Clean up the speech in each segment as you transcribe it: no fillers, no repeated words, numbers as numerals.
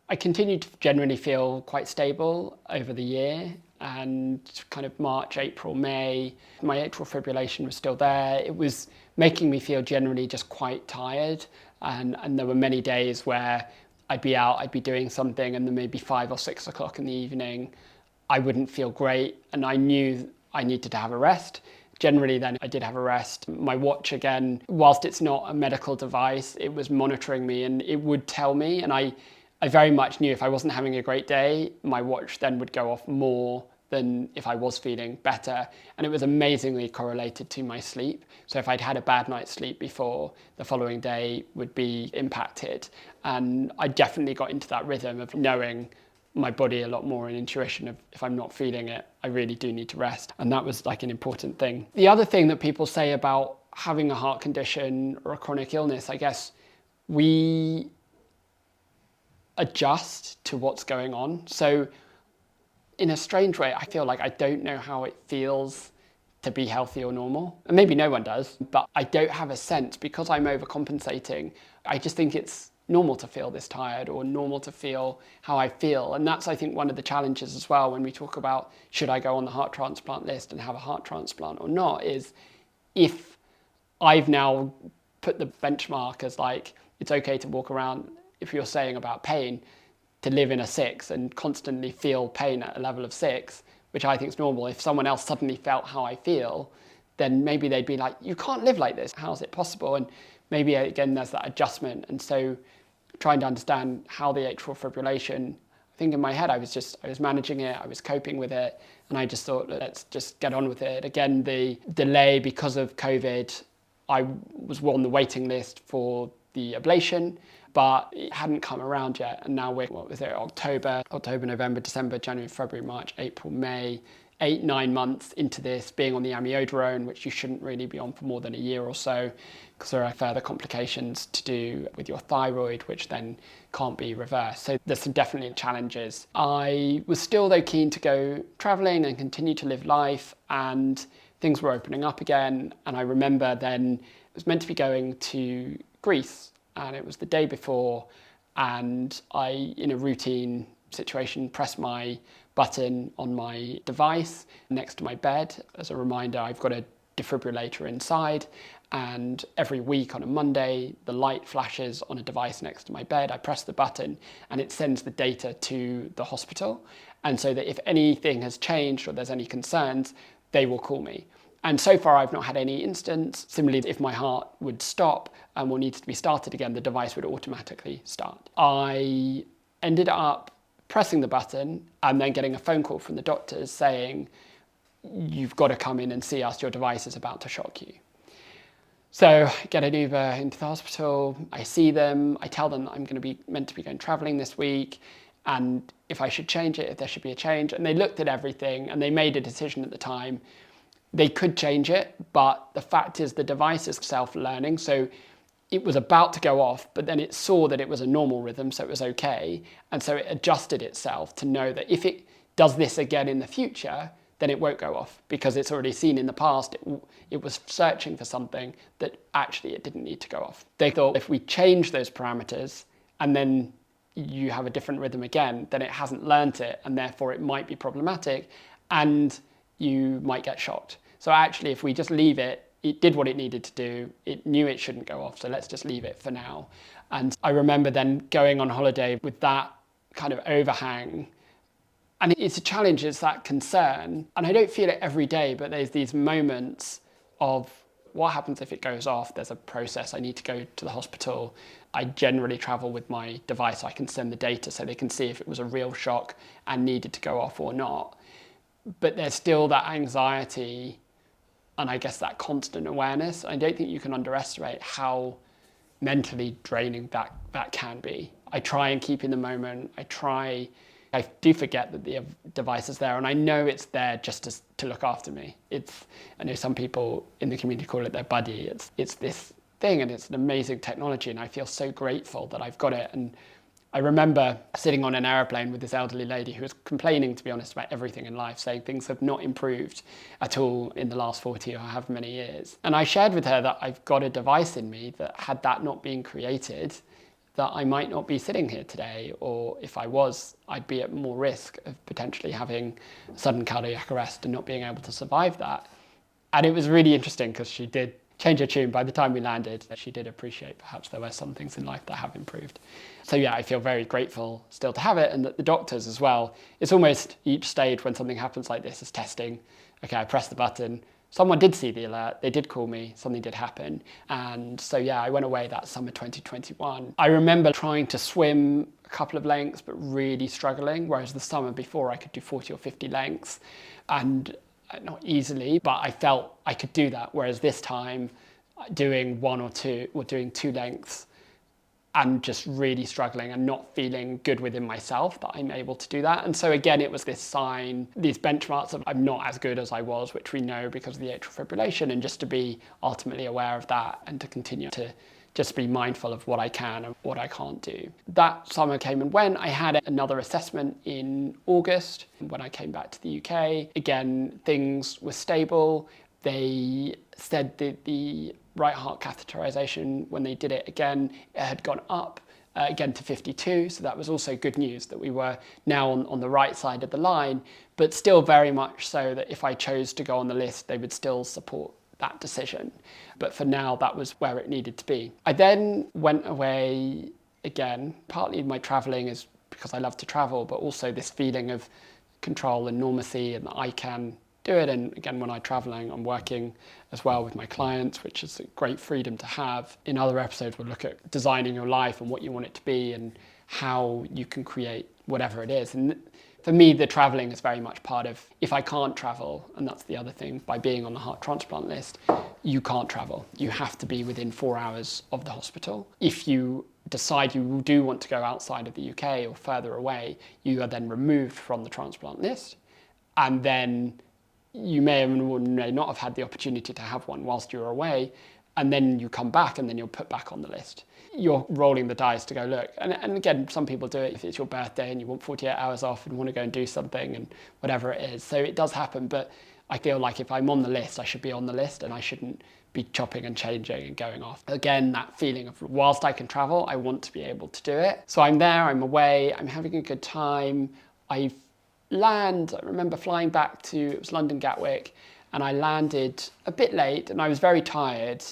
I continued to generally feel quite stable over the year, and kind of March, April, May, my atrial fibrillation was still there. It was making me feel generally just quite tired, and there were many days where I'd be out, I'd be doing something, and then maybe 5 or 6 o'clock in the evening, I wouldn't feel great, and I knew I needed to have a rest. Generally then I did have a rest. My watch, again, whilst it's not a medical device, it was monitoring me and it would tell me, and I very much knew if I wasn't having a great day, my watch then would go off more than if I was feeling better. And it was amazingly correlated to my sleep. So if I'd had a bad night's sleep before, the following day would be impacted. And I definitely got into that rhythm of knowing my body a lot more, and intuition of if I'm not feeling it, I really do need to rest. And that was like an important thing. The other thing that people say about having a heart condition or a chronic illness, I guess we adjust to what's going on. So in a strange way, I feel like I don't know how it feels to be healthy or normal. And maybe no one does, but I don't have a sense because I'm overcompensating. I just think it's normal to feel this tired or normal to feel how I feel. And that's, I think, one of the challenges as well when we talk about should I go on the heart transplant list and have a heart transplant or not, is if I've now put the benchmark as like, it's okay to walk around, if you're saying about pain, to live in a 6 and constantly feel pain at a level of 6, which I think is normal. If someone else suddenly felt how I feel, then maybe they'd be like, you can't live like this. How is it possible? And maybe, again, there's that adjustment. And so trying to understand how the atrial fibrillation, I think in my head, I was managing it, I was coping with it. And I just thought, let's just get on with it. Again, the delay because of COVID, I was on the waiting list for the ablation, but it hadn't come around yet. And now we're, October, November, December, January, February, March, April, May, 8-9 months into this, being on the amiodarone, which you shouldn't really be on for more than a year or so, because there are further complications to do with your thyroid, which then can't be reversed. So there's some definitely challenges. I was still, though, keen to go traveling and continue to live life, and things were opening up again. And I remember then it was meant to be going to Greece, and it was the day before, and I, in a routine situation, pressed my button on my device next to my bed. As a reminder, I've got a defibrillator inside, and every week on a Monday, the light flashes on a device next to my bed. I press the button and it sends the data to the hospital. And so that if anything has changed or there's any concerns, they will call me. And so far, I've not had any instance. Similarly, if my heart would stop and will need to be started again, the device would automatically start. I ended up pressing the button and then getting a phone call from the doctors saying, you've got to come in and see us, your device is about to shock you. So I get an Uber into the hospital, I see them, I tell them that I'm meant to be going traveling this week, and if I should change it, if there should be a change. And they looked at everything and they made a decision at the time. They could change it, but the fact is the device is self-learning. So it was about to go off, but then it saw that it was a normal rhythm, so it was okay. And so it adjusted itself to know that if it does this again in the future, then it won't go off, because it's already seen in the past, it was searching for something that actually it didn't need to go off. They thought if we change those parameters and then you have a different rhythm again, then it hasn't learnt it, and therefore it might be problematic and you might get shocked. So actually, if we just leave it, it did what it needed to do. It knew it shouldn't go off, so let's just leave it for now. And I remember then going on holiday with that kind of overhang. And it's a challenge, it's that concern. And I don't feel it every day, but there's these moments of what happens if it goes off? There's a process. I need to go to the hospital. I generally travel with my device. I can send the data so they can see if it was a real shock and needed to go off or not. But there's still that anxiety and I guess that constant awareness. I don't think you can underestimate how mentally draining that can be. I try and keep in the moment. I do forget that the device is there, and I know it's there just to look after me. I know some people in the community call it their buddy. It's this thing, and it's an amazing technology, and I feel so grateful that I've got it. And I remember sitting on an aeroplane with this elderly lady who was complaining, to be honest, about everything in life, saying things have not improved at all in the last 40 or however many years. And I shared with her that I've got a device in me that, had that not been created, that I might not be sitting here today, or if I was, I'd be at more risk of potentially having sudden cardiac arrest and not being able to survive that. And it was really interesting because she did change her tune. By the time we landed, she did appreciate perhaps there were some things in life that have improved. So yeah, I feel very grateful still to have it, and that the doctors as well, it's almost each stage when something happens like this is testing. Okay, I pressed the button, someone did see the alert, they did call me, something did happen. And so yeah, I went away that summer 2021. I remember trying to swim a couple of lengths, but really struggling, whereas the summer before I could do 40 or 50 lengths. And not easily, but I felt I could do that. Whereas this time, doing one or two, or doing 2 lengths, and just really struggling and not feeling good within myself that I'm able to do that. And so again, it was this sign, these benchmarks of I'm not as good as I was, which we know because of the atrial fibrillation, and just to be ultimately aware of that and to continue to just be mindful of what I can and what I can't do. That summer came and went. I had another assessment in August when I came back to the UK. Again, things were stable. They said that the right heart catheterization, when they did it again, it had gone up again to 52. So that was also good news that we were now on the right side of the line, but still very much so that if I chose to go on the list, they would still support that decision. But for now, that was where it needed to be. I then went away again. Partly my traveling is because I love to travel, but also this feeling of control and normalcy, and that I can do it. And again, when I'm traveling, I'm working as well with my clients, which is a great freedom to have. In other episodes, we'll look at designing your life and what you want it to be and how you can create whatever it is. And for me, the traveling is very much part of, if I can't travel, and that's the other thing, by being on the heart transplant list, you can't travel. You have to be within 4 hours of the hospital. If you decide you do want to go outside of the UK or further away, you are then removed from the transplant list. And then you may or may not have had the opportunity to have one whilst you're away. And then you come back and then you're put back on the list. You're rolling the dice to go, look, and again, some people do it if it's your birthday and you want 48 hours off and want to go and do something and whatever it is. So it does happen, but I feel like if I'm on the list, I should be on the list and I shouldn't be chopping and changing and going off. Again, that feeling of whilst I can travel, I want to be able to do it. So I'm there, I'm away, I'm having a good time. I remember flying back to, it was London Gatwick, and I landed a bit late and I was very tired.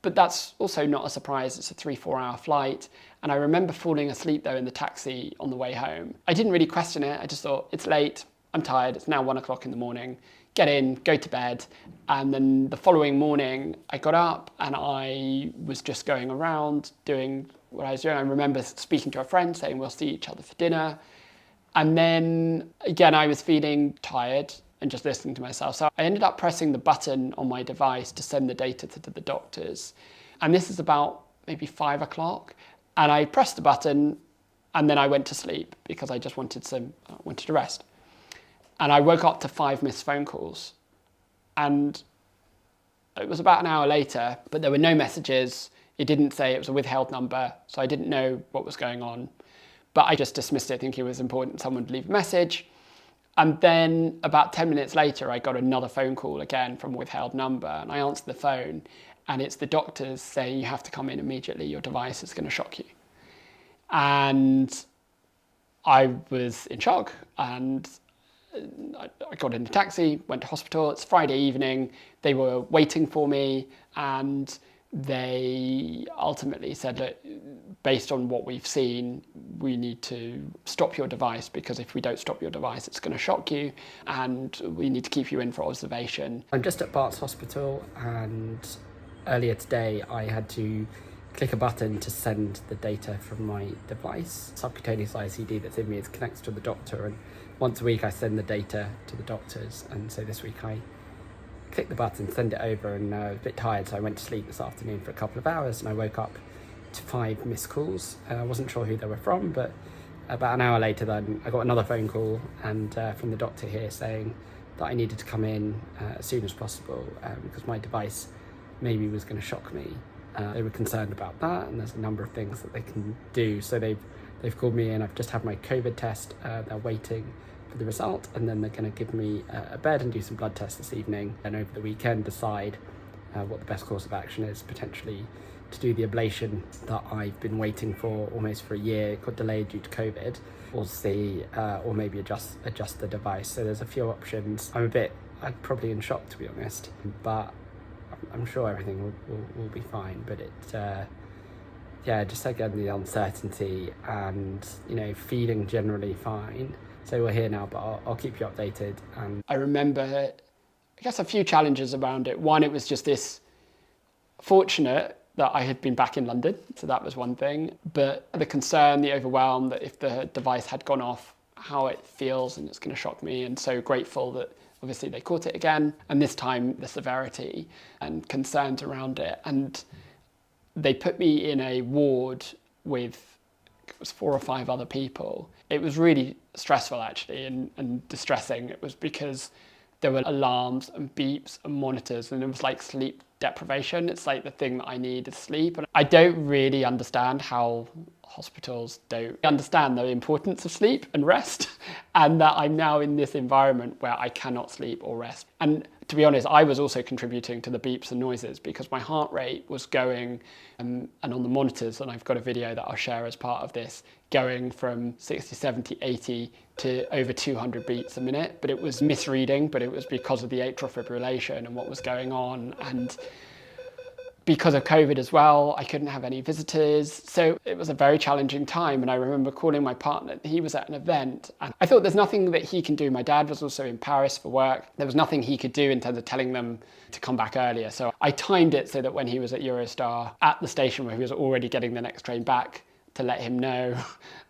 But that's also not a surprise. It's a 3-4 hour flight. And I remember falling asleep though in the taxi on the way home. I didn't really question it. I just thought, it's late, I'm tired, it's now 1 o'clock in the morning. Get in, go to bed. And then the following morning, I got up and I was just going around doing what I was doing. I remember speaking to a friend saying, we'll see each other for dinner. And then again, I was feeling tired and just listening to myself. So I ended up pressing the button on my device to send the data to the doctors. And this is about maybe 5 o'clock. And I pressed the button and then I went to sleep because I just wanted to rest. And I woke up to 5 missed phone calls. And it was about an hour later, but there were no messages. It didn't say it was a withheld number, so I didn't know what was going on. But I just dismissed it, thinking it was important someone would leave a message. And then about 10 minutes later, I got another phone call again from a withheld number, and I answered the phone, and it's the doctors saying, you have to come in immediately, your device is going to shock you. And I was in shock, and I got in a taxi, went to hospital. It's Friday evening. They were waiting for me, and they ultimately said, look, based on what we've seen, we need to stop your device, because if we don't stop your device, it's going to shock you, and we need to keep you in for observation. I'm just at Bart's Hospital, and earlier today I had to click a button to send the data from my device. Subcutaneous ICD that's in me is connected to the doctor, and once a week I send the data to the doctors. And so this week I clicked the button, send it over, and I was a bit tired, so I went to sleep this afternoon for a couple of hours, and I woke up to 5 missed calls. I wasn't sure who they were from, but about an hour later then I got another phone call and from the doctor here saying that I needed to come in as soon as possible because my device maybe was going to shock me. They were concerned about that, and there's a number of things that they can do. So they've called me in. I've just had my COVID test. They're waiting for the result, and then they're going to give me a bed and do some blood tests this evening, and over the weekend decide what the best course of action is, potentially to do the ablation that I've been waiting for almost for a year. It got delayed due to COVID. We'll see, or maybe adjust the device. So there's a few options. I'm probably in shock, to be honest, but I'm sure everything will be fine. But just again, the uncertainty and, feeling generally fine. So we're here now, but I'll keep you updated. And I remember, I guess, a few challenges around it. One, it was just this fortunate that I had been back in London, so that was one thing. But the concern, the overwhelm that if the device had gone off, how it feels, and it's going to shock me. And so grateful that obviously they caught it again, and this time the severity and concerns around it. And they put me in a ward with, it was 4 or 5 other people. It was really stressful actually, and distressing. It was because there were alarms and beeps and monitors, and it was like sleep deprivation. It's like the thing that I need is sleep. And I don't really understand how hospitals don't understand the importance of sleep and rest, and that I'm now in this environment where I cannot sleep or rest. And to be honest, I was also contributing to the beeps and noises because my heart rate was going, and on the monitors, and I've got a video that I'll share as part of this, going from 60, 70, 80 to over 200 beats a minute. But it was misreading, but it was because of the atrial fibrillation and what was going on. And because of COVID as well, I couldn't have any visitors. So it was a very challenging time. And I remember calling my partner. He was at an event, and I thought there's nothing that he can do. My dad was also in Paris for work. There was nothing he could do in terms of telling them to come back earlier. So I timed it so that when he was at Eurostar at the station where he was already getting the next train back, to let him know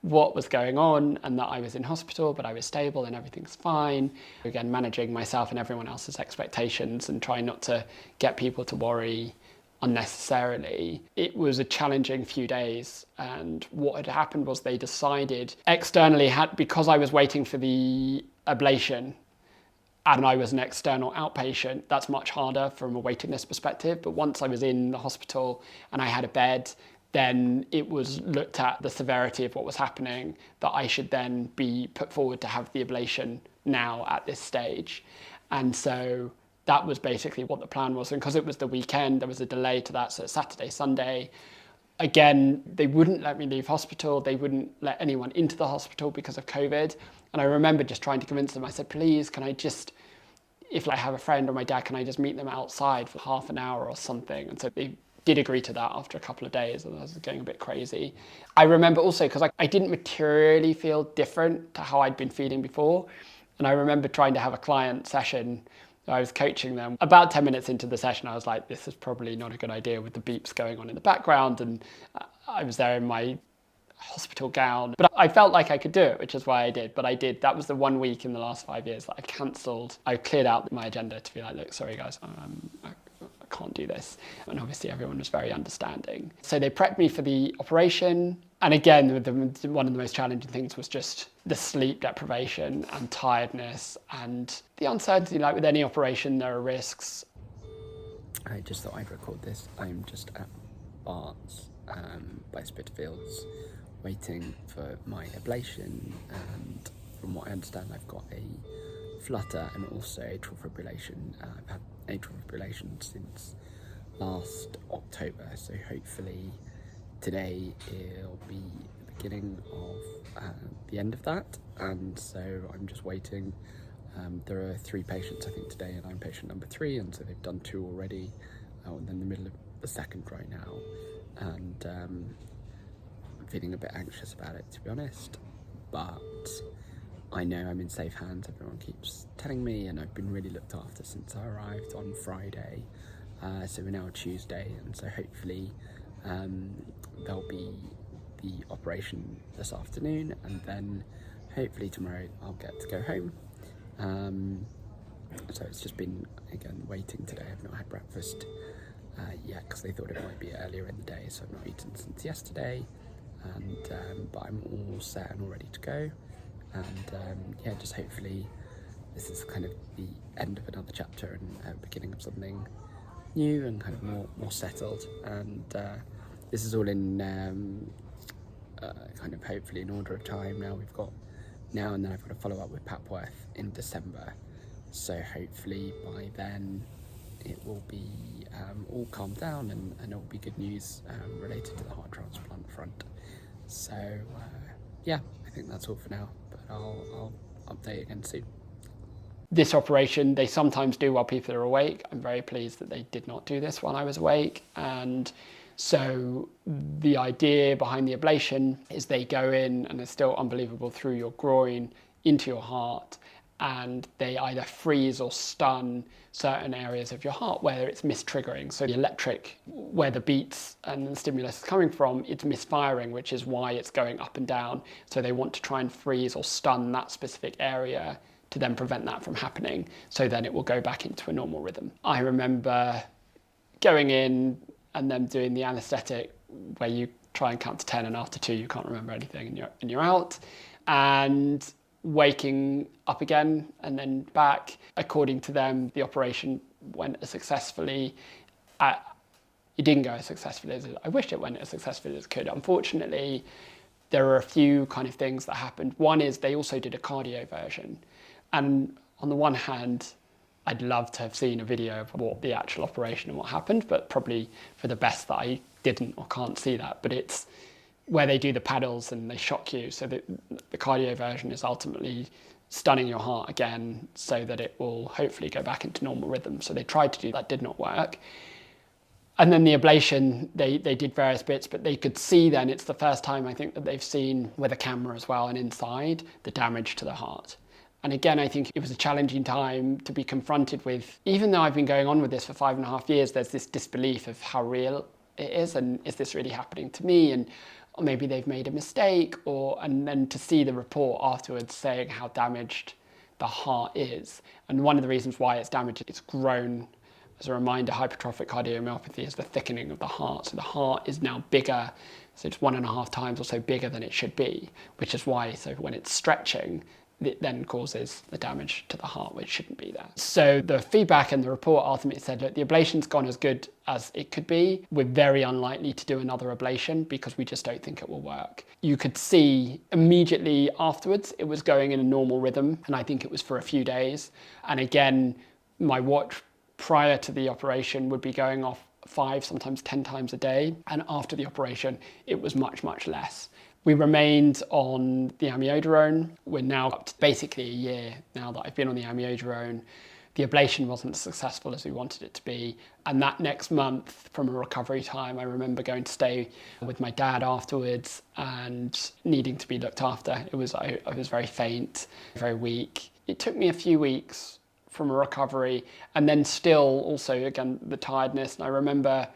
what was going on and that I was in hospital, but I was stable and everything's fine. Again, managing myself and everyone else's expectations and trying not to get people to worry unnecessarily. It was a challenging few days, and what had happened was they decided externally, because I was waiting for the ablation and I was an external outpatient, that's much harder from a waiting list perspective. But once I was in the hospital and I had a bed, then it was looked at the severity of what was happening, that I should then be put forward to have the ablation now at this stage. And so that was basically what the plan was. And because it was the weekend, there was a delay to that. So Saturday, Sunday, again, they wouldn't let me leave hospital. They wouldn't let anyone into the hospital because of COVID. And I remember just trying to convince them. I said, please, can I just, if I have a friend or my dad, can I just meet them outside for half an hour or something? And so they did agree to that after a couple of days, and I was going a bit crazy. I remember also, because I didn't materially feel different to how I'd been feeling before. And I remember trying to have a client session. I was coaching them. About 10 minutes into the session, I was like, this is probably not a good idea with the beeps going on in the background. And I was there in my hospital gown, but I felt like I could do it, which is why I did. But I did. That was the 1 week in the last 5 years that I cancelled. I cleared out my agenda to be like, look, sorry guys, I can't do this. And obviously everyone was very understanding. So they prepped me for the operation. And again, one of the most challenging things was just the sleep deprivation and tiredness and the uncertainty. Like with any operation, there are risks. I just thought I'd record this. I'm just at Bart's by Spitalfields waiting for my ablation. And from what I understand, I've got a flutter and also atrial fibrillation. I've had atrial fibrillation since last October, so hopefully today it'll be the beginning of the end of that. And so I'm just waiting. There are 3 patients I think today, and I'm patient number 3, and so they've done 2 already. And in the middle of the 2nd right now, and I'm feeling a bit anxious about it, to be honest, but I know I'm in safe hands. Everyone keeps telling me, and I've been really looked after since I arrived on Friday. So we're now Tuesday, and so hopefully there'll be the operation this afternoon, and then hopefully tomorrow I'll get to go home. So it's just been, again, waiting today. I've not had breakfast yet because they thought it might be earlier in the day, so I've not eaten since yesterday. And but I'm all set and all ready to go. And yeah, just hopefully this is kind of the end of another chapter and beginning of something new and kind of more settled. And this is all in kind of hopefully in order of time. Now and then I've got to follow up with Papworth in December. So hopefully by then it will be all calmed down and it will be good news related to the heart transplant front. So yeah, I think that's all for now, but I'll update again soon. This operation they sometimes do while people are awake. I'm very pleased that they did not do this while I was awake. And so the idea behind the ablation is they go in and they're still unbelievable through your groin into your heart, and they either freeze or stun certain areas of your heart where it's mistriggering. So the electric, where the beats and the stimulus is coming from, it's misfiring, which is why it's going up and down. So they want to try and freeze or stun that specific area to then prevent that from happening. So then it will go back into a normal rhythm. I remember going in and them doing the anesthetic where you try and count to 10 and after 2 you can't remember anything and you're out. And waking up again and then back. According to them, the operation went as successfully. It didn't go as successfully as I wished it went as successfully as it could. Unfortunately, there are a few kind of things that happened. One is they also did a cardio version. And on the one hand, I'd love to have seen a video of what the actual operation and what happened, but probably for the best that I didn't or can't see that. But it's where they do the paddles and they shock you. So the cardio version is ultimately stunning your heart again so that it will hopefully go back into normal rhythm. So they tried to do that, did not work. And then the ablation, they did various bits, but they could see then, it's the first time I think that they've seen with a camera as well and inside, the damage to the heart. And again, I think it was a challenging time to be confronted with, even though I've been going on with this for 5.5 years, there's this disbelief of how real it is and is this really happening to me? And or maybe they've made a mistake, and then to see the report afterwards saying how damaged the heart is. And one of the reasons why it's damaged, it's grown. As a reminder, hypertrophic cardiomyopathy is the thickening of the heart. So the heart is now bigger, so it's 1.5 times or so bigger than it should be, which is why, so when it's stretching, it then causes the damage to the heart, which shouldn't be there. So the feedback and the report ultimately said, look, the ablation's gone as good as it could be. We're very unlikely to do another ablation because we just don't think it will work. You could see immediately afterwards, it was going in a normal rhythm, and I think it was for a few days. And again, my watch prior to the operation would be going off 5, sometimes 10 times a day. And after the operation, it was much, much less. We remained on the amiodarone. We're now up to basically a year now that I've been on the amiodarone. The ablation wasn't as successful as we wanted it to be. And that next month, from a recovery time, I remember going to stay with my dad afterwards and needing to be looked after. I was very faint, very weak. It took me a few weeks from a recovery, and then still also, again, the tiredness. And I remember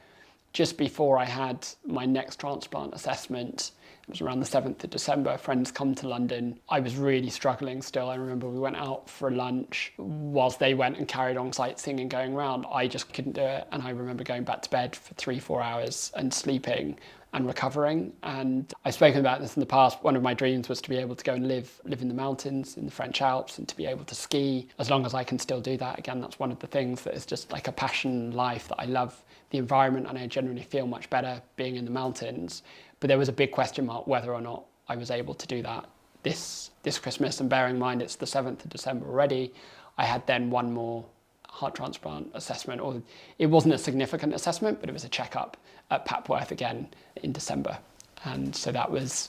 just before I had my next transplant assessment, it was around the 7th of December, friends come to London. I was really struggling still. I remember we went out for lunch whilst they went and carried on sightseeing and going around. I just couldn't do it. And I remember going back to bed for 3-4 hours and sleeping and recovering. And I've spoken about this in the past. One of my dreams was to be able to go and live in the mountains in the French Alps and to be able to ski. As long as I can still do that, again, that's one of the things that is just like a passion in life, that I love the environment and I generally feel much better being in the mountains. But there was a big question mark whether or not I was able to do that this Christmas. And bearing in mind it's the 7th of December already, I had then one more heart transplant assessment, or it wasn't a significant assessment, but it was a checkup at Papworth again in December. And so that was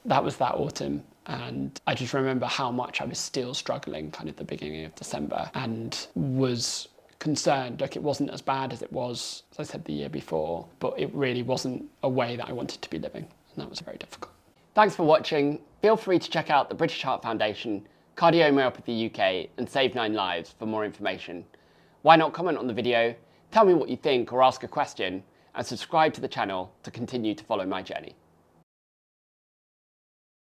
that autumn. And I just remember how much I was still struggling kind of at the beginning of December and was concerned. Like, it wasn't as bad as it was, as I said, the year before, but it really wasn't a way that I wanted to be living, and that was very difficult. Thanks for watching. Feel free to check out the British Heart Foundation, Cardiomyopathy UK and Save 9 Lives for more information. Why not comment on the video, tell me what you think or ask a question, and subscribe to the channel to continue to follow my journey.